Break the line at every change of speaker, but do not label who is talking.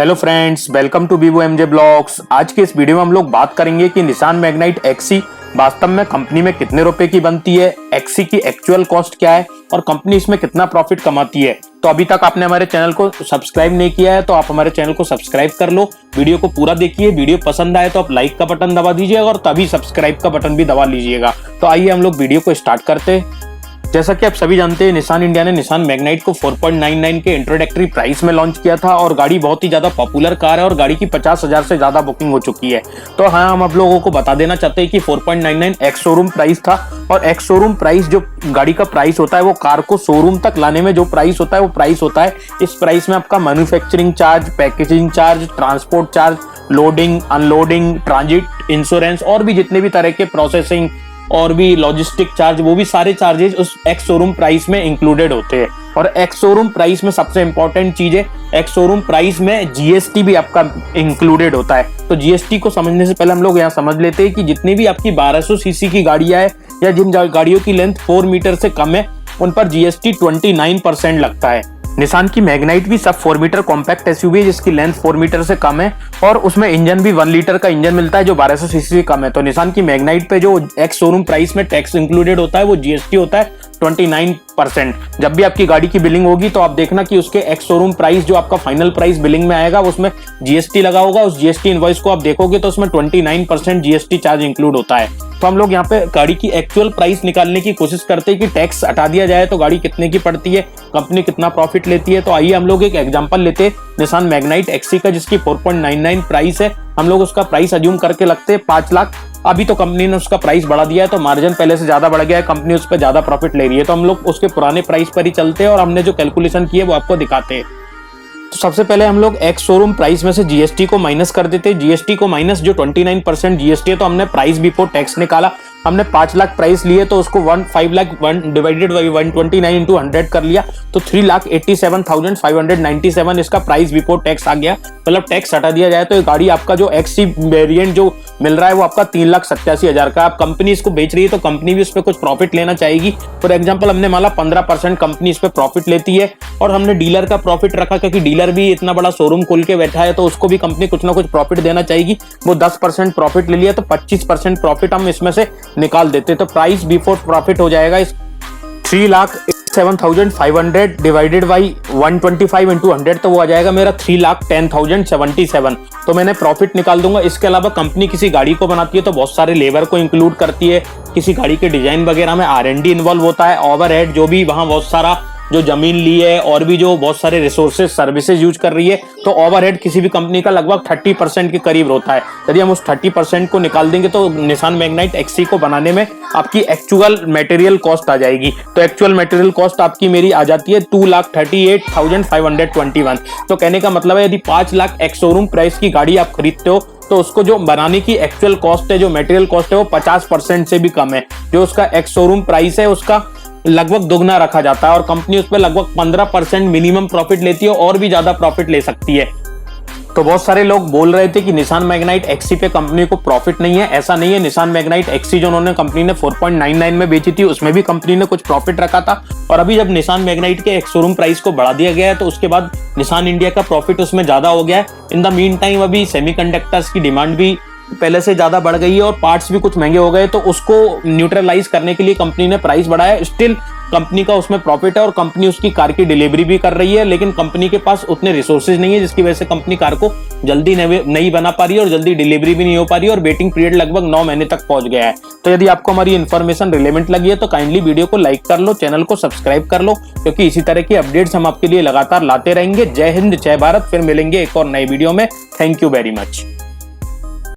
Hello friends, welcome to Vivo MJ blogs. आज के इस वीडियो में हम लोग बात करेंगे कि निसान मैग्नाइट एक्सी वास्तव में कंपनी में कितने रुपए की बनती है, एक्सी की एक्चुअल कॉस्ट क्या है और कंपनी इसमें कितना प्रॉफिट कमाती है। तो अभी तक आपने हमारे चैनल को सब्सक्राइब नहीं किया है तो आप हमारे चैनल को सब्सक्राइब कर लो, वीडियो को पूरा देखिए। वीडियो पसंद आए तो आप लाइक का बटन दबा दीजिएगा और तभी सब्सक्राइब का बटन भी दबा लीजिएगा। तो आइए हम लोग वीडियो को स्टार्ट करते हैं। जैसा कि आप सभी जानते हैं, निसान इंडिया ने निसान मैग्नाइट को 4.99 के इंट्रोडक्टरी प्राइस में लॉन्च किया था और गाड़ी बहुत ही ज्यादा पॉपुलर कार है और गाड़ी की 50,000 से ज्यादा बुकिंग हो चुकी है। तो हाँ, हम आप लोगों को बता देना चाहते हैं कि 4.99 एक्स शोरूम प्राइस था और एक्स शोरूम प्राइस जो गाड़ी का प्राइस होता है वो कार को शोरूम तक लाने में जो प्राइस होता है वो प्राइस होता है। इस प्राइस में आपका manufacturing charge, packaging charge, transport charge, loading, unloading, transit, insurance और भी जितने भी तरह के प्रोसेसिंग और भी लॉजिस्टिक चार्ज, वो भी सारे चार्जेस उस एक्स शोरूम प्राइस में इंक्लूडेड होते हैं। और एक्स शोरूम प्राइस में सबसे इंपॉर्टेंट चीज है, एक्स शोरूम प्राइस में जीएसटी भी आपका इंक्लूडेड होता है। तो जीएसटी को समझने से पहले हम लोग यहाँ समझ लेते हैं कि जितनी भी आपकी 1200 सीसी की गाड़ियां है या जिन गाड़ियों की लेंथ 4 मीटर से कम है उन पर जीएसटी 29% लगता है। निसान की मैग्नाइट भी सब 4 मीटर कॉम्पैक्ट एसयूवी है जिसकी लेंथ 4 मीटर से कम है और उसमें इंजन भी 1 लीटर का इंजन मिलता है जो 1200 सीसी से कम है। तो निसान की मैग्नाइट पे जो एक्स शोरूम प्राइस में टैक्स इंक्लूडेड होता है वो जीएसटी होता है 29%। जब भी आपकी गाड़ी की बिलिंग होगी तो आप देखना कि उसके एक्स शोरूम प्राइस जो आपका फाइनल प्राइस बिलिंग में आएगा उसमें जीएसटी लगा होगा। उस जीएसटी इनवॉइस को आप देखोगे तो उसमें 29% जीएसटी चार्ज इंक्लूड होता है। तो हम लोग यहाँ पे गाड़ी की एक्चुअल प्राइस निकालने की कोशिश करते हैं कि टैक्स हटा दिया जाए तो गाड़ी कितने की पड़ती है, कंपनी कितना प्रॉफिट लेती है। तो आइए हम लोग एक एग्जांपल लेते हैं निसान मैग्नाइट एक्सी का जिसकी 4.99 प्राइस है। हम लोग उसका प्राइस अज्यूम करके लगते हैं 5 लाख। अभी तो कंपनी ने उसका प्राइस बढ़ा दिया है तो मार्जिन पहले से ज्यादा बढ़ गया है, कंपनी उस पर ज्यादा प्रॉफिट ले रही है। तो हम लोग उसके पुराने प्राइस पर ही चलते हैं और हमने जो कैलकुलेशन की है वो आपको दिखाते हैं। तो सबसे पहले हम लोग एक्स शोरूम प्राइस में से जीएसटी को माइनस कर देते हैं। जीएसटी को माइनस जो 29% जीएसटी है तो हमने प्राइस बिफोर टैक्स निकाला। हमने 5 लाख प्राइस लिए तो उसको 5 लाख 1 डिवाइडेड बाई 129 इंटू 100 कर लिया तो 3,87,597 इसका प्राइस बिफोर टैक्स आ गया। मतलब टैक्स हटा दिया जाए तो ये गाड़ी आपका जो एक्सी वेरिएंट जो मिल रहा है वो आपका 3,87,000 का। आप कंपनी इसको बेच रही है तो कंपनी भी इस पे कुछ प्रॉफिट लेना चाहेगी। फॉर एग्जांपल हमने माना 15% कंपनी इस पे प्रॉफिट लेती है और हमने डीलर का प्रॉफिट रखा क्योंकि डीलर भी इतना बड़ा शोरूम खोल के बैठा है तो उसको भी कंपनी कुछ ना कुछ प्रॉफिट देना चाहेगी। वो 10% प्रॉफिट ले लिया तो 25% प्रॉफिट हम इसमें से निकाल देते। तो प्राइस बिफोर प्रॉफिट हो जाएगा 3,87,500 डिवाइडेड बाई 125 इंटू 100 तो वो आ जाएगा मेरा 3,10,077। तो मैंने प्रॉफिट निकाल दूंगा। इसके अलावा कंपनी किसी गाड़ी को बनाती है तो बहुत सारे लेबर को इंक्लूड करती है, किसी गाड़ी के डिजाइन वगैरह में R&D इन्वॉल्व होता है, ओवरहेड जो भी वहां बहुत सारा जो जमीन ली है और भी जो बहुत सारे रिसोर्सेज सर्विसेज यूज कर रही है तो ओवरहेड किसी भी कंपनी का लगभग 30% के करीब होता है। यदि हम उस 30% को निकाल देंगे तो निसान मैग्नाइट एक्सी को बनाने में आपकी एक्चुअल मटेरियल कॉस्ट आ जाएगी। तो एक्चुअल मटेरियल कॉस्ट आपकी मेरी आ जाती है 2,38,521। तो कहने का मतलब है यदि 5 लाख एक्स शोरूम प्राइस की गाड़ी आप खरीदते हो तो उसको जो बनाने की एक्चुअल कॉस्ट है, जो मटेरियल कॉस्ट है वो 50% से भी कम है। जो उसका एक्स शोरूम प्राइस है उसका लगभग दुगना रखा जाता है और कंपनी उस पर लगभग 15% मिनिमम प्रॉफिट लेती है और भी ज्यादा प्रॉफिट ले सकती है। तो बहुत सारे लोग बोल रहे थे कि निसान मैग्नाइट एक्सी पे कंपनी को प्रॉफिट नहीं है। ऐसा नहीं है। निसान मैग्नाइट एक्सी जो उन्होंने कंपनी ने 4.99 में बेची थी उसमें भी कंपनी ने कुछ प्रॉफिट रखा था और अभी जब निसान मैग्नाइट के एक्स शोरूम प्राइस को बढ़ा दिया गया है तो उसके बाद निसान इंडिया का प्रॉफिट उसमें ज्यादा हो गया है। इन द मीन टाइम अभी सेमीकंडक्टर्स की डिमांड भी पहले से ज्यादा बढ़ गई है और पार्ट्स भी कुछ महंगे हो गए तो उसको न्यूट्रलाइज करने के लिए कंपनी ने प्राइस बढ़ाया। स्टिल कंपनी का उसमें प्रॉफिट है और कंपनी उसकी कार की डिलीवरी भी कर रही है, लेकिन कंपनी के पास उतने रिसोर्सेज नहीं है जिसकी वजह से कंपनी कार को जल्दी नहीं बना पा रही है और जल्दी डिलीवरी भी नहीं हो पा रही है और वेटिंग पीरियड लगभग 9 महीने तक पहुंच गया है। तो यदि आपको हमारी इन्फॉर्मेशन रिलेवेंट लगी है तो काइंडली वीडियो को लाइक कर लो, चैनल को सब्सक्राइब कर लो क्योंकि इसी तरह की अपडेट्स हम आपके लिए लगातार लाते रहेंगे। जय हिंद, जय भारत। फिर मिलेंगे एक और नई वीडियो में। Thank you very much.